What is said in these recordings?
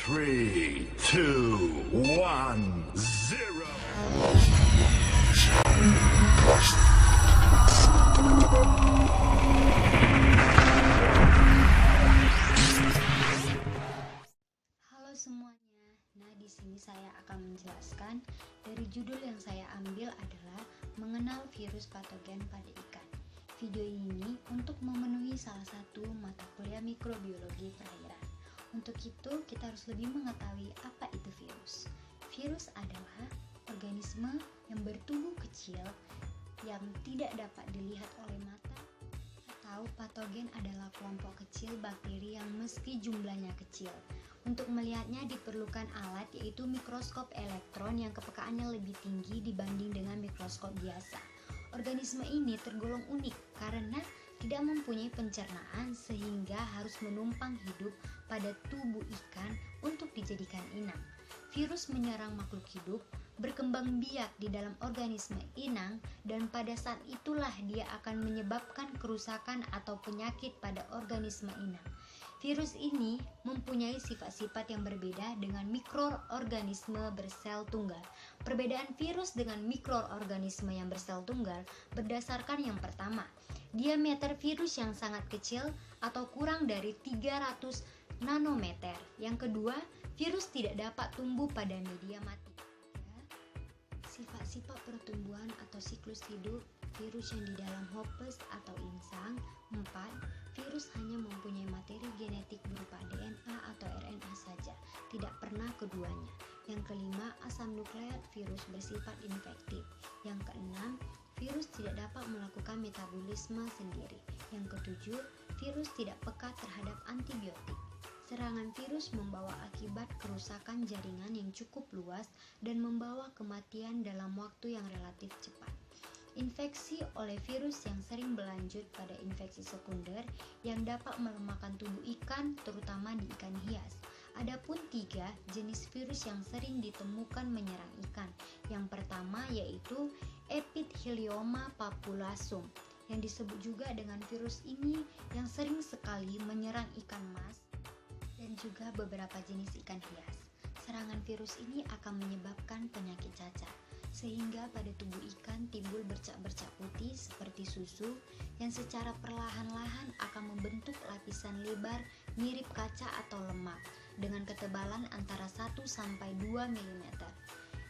3, 2, 1, 0. Halo semuanya. Nah, di sini saya akan menjelaskan dari judul yang saya ambil adalah mengenal virus patogen pada ikan. Video ini untuk memenuhi salah satu mata kuliah mikrobiologi perairan. Untuk itu, kita harus lebih mengetahui apa itu virus. Virus adalah organisme yang bertubuh kecil yang tidak dapat dilihat oleh mata, atau patogen adalah kelompok kecil bakteri yang meski jumlahnya kecil. Untuk melihatnya diperlukan alat yaitu mikroskop elektron yang kepekaannya lebih tinggi dibanding dengan mikroskop biasa. Organisme ini tergolong unik karena tidak mempunyai pencernaan sehingga harus menumpang hidup pada tubuh ikan untuk dijadikan inang. Virus menyerang makhluk hidup, berkembang biak di dalam organisme inang, dan pada saat itulah dia akan menyebabkan kerusakan atau penyakit pada organisme inang. Virus ini mempunyai sifat-sifat yang berbeda dengan mikroorganisme bersel tunggal. Perbedaan virus dengan mikroorganisme yang bersel tunggal berdasarkan yang pertama, diameter virus yang sangat kecil atau kurang dari 300 nanometer. Yang kedua, virus tidak dapat tumbuh pada media mati. Sifat-sifat pertumbuhan atau siklus hidup virus yang di dalam hopes atau insang. 4. Virus hanya mempunyai materi genetik berupa DNA atau RNA saja, tidak pernah keduanya. Yang kelima, asam nukleat virus bersifat infektif. Yang keenam, virus tidak dapat melakukan metabolisme sendiri. Yang ketujuh, virus tidak peka terhadap antibiotik. Serangan virus membawa akibat kerusakan jaringan yang cukup luas dan membawa kematian dalam waktu yang relatif cepat. Infeksi oleh virus yang sering berlanjut pada infeksi sekunder yang dapat melemahkan tubuh ikan, terutama di ikan hias. Adapun 3 jenis virus yang sering ditemukan menyerang ikan. Yang pertama yaitu Epithelioma papulasum, yang disebut juga dengan virus ini yang sering sekali menyerang ikan mas dan juga beberapa jenis ikan hias. Serangan virus ini akan menyebabkan penyakit cacar, sehingga pada tubuh ikan timbul bercak-bercak putih seperti susu yang secara perlahan-lahan akan membentuk lapisan lebar mirip kaca atau lemak dengan ketebalan antara 1-2 mm,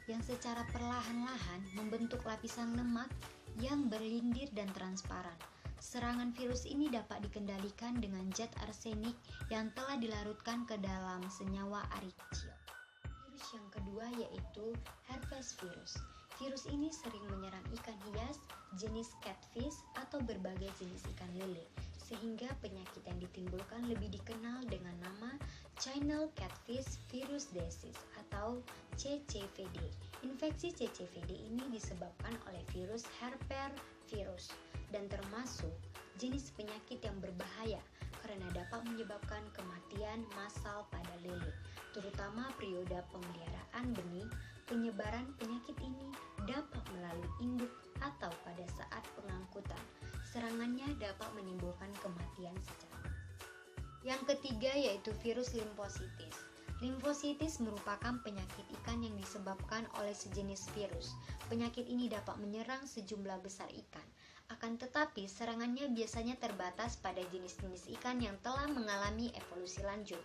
yang secara perlahan-lahan membentuk lapisan lemak yang berlindir dan transparan. Serangan virus ini dapat dikendalikan dengan zat arsenik yang telah dilarutkan ke dalam senyawa arikil. Virus yang kedua yaitu herpes virus. Virus ini sering menyerang ikan hias, jenis catfish atau berbagai jenis ikan lele, sehingga penyakit yang ditimbulkan lebih dikenal dengan nama Channel Catfish Virus Disease atau CCVD. Infeksi CCVD ini disebabkan oleh virus herpesvirus dan termasuk jenis penyakit yang berbahaya karena dapat menyebabkan kematian massal pada lele, terutama periode pemeliharaan benih. Penyebaran penyakit ini dapat melalui induk atau pada saat pengangkutan. Serangannya dapat menimbulkan kematian secara. Yang ketiga yaitu virus limfositis. Limfositis merupakan penyakit ikan yang disebabkan oleh sejenis virus. Penyakit ini dapat menyerang sejumlah besar ikan. Akan tetapi serangannya biasanya terbatas pada jenis-jenis ikan yang telah mengalami evolusi lanjut.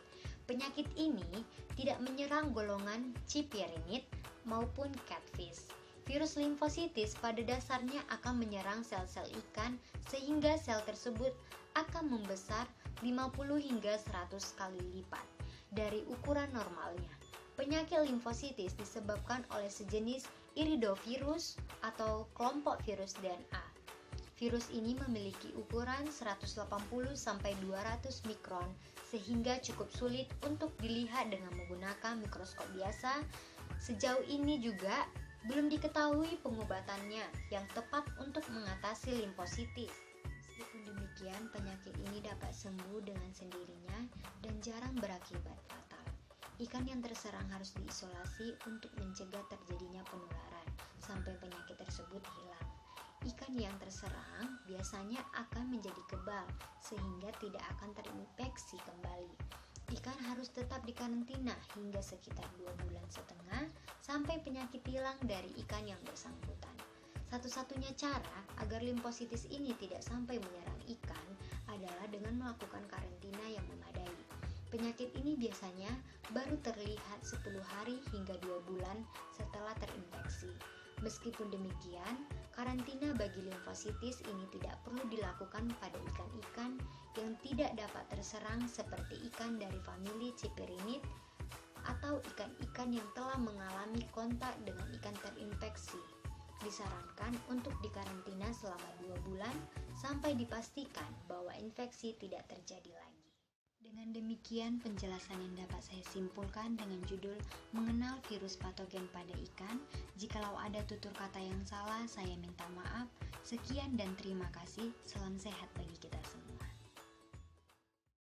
Penyakit ini tidak menyerang golongan Cyprinid maupun catfish. Virus limfositis pada dasarnya akan menyerang sel-sel ikan sehingga sel tersebut akan membesar 50 hingga 100 kali lipat dari ukuran normalnya. Penyakit limfositis disebabkan oleh sejenis iridovirus atau kelompok virus DNA. Virus ini memiliki ukuran 180-200 mikron sehingga cukup sulit untuk dilihat dengan menggunakan mikroskop biasa. Sejauh ini juga belum diketahui pengobatannya yang tepat untuk mengatasi limfositis. Meskipun demikian, penyakit ini dapat sembuh dengan sendirinya dan jarang berakibat fatal. Ikan yang terserang harus diisolasi untuk mencegah terjadinya penularan sampai penyakit tersebut hilang. Ikan yang terserang biasanya akan menjadi kebal sehingga tidak akan terinfeksi kembali. ikan harus tetap dikarantina hingga sekitar 2,5 bulan sampai penyakit hilang dari ikan yang bersangkutan. Satu-satunya cara agar limfositis ini tidak sampai menyerang ikan adalah dengan melakukan karantina yang memadai. Penyakit ini biasanya baru terlihat 10 hari hingga 2 bulan setelah terinfeksi. Meskipun demikian, karantina bagi limfositis ini tidak perlu dilakukan pada ikan-ikan yang tidak dapat terserang seperti ikan dari famili Cyprinid atau ikan-ikan yang telah mengalami kontak dengan ikan terinfeksi. Disarankan untuk dikarantina selama 2 bulan sampai dipastikan bahwa infeksi tidak terjadi lagi. Dengan demikian penjelasan yang dapat saya simpulkan dengan judul Mengenal Virus Patogen pada Ikan. Jikalau ada tutur kata yang salah, saya minta maaf. Sekian dan terima kasih. Salam sehat bagi kita semua.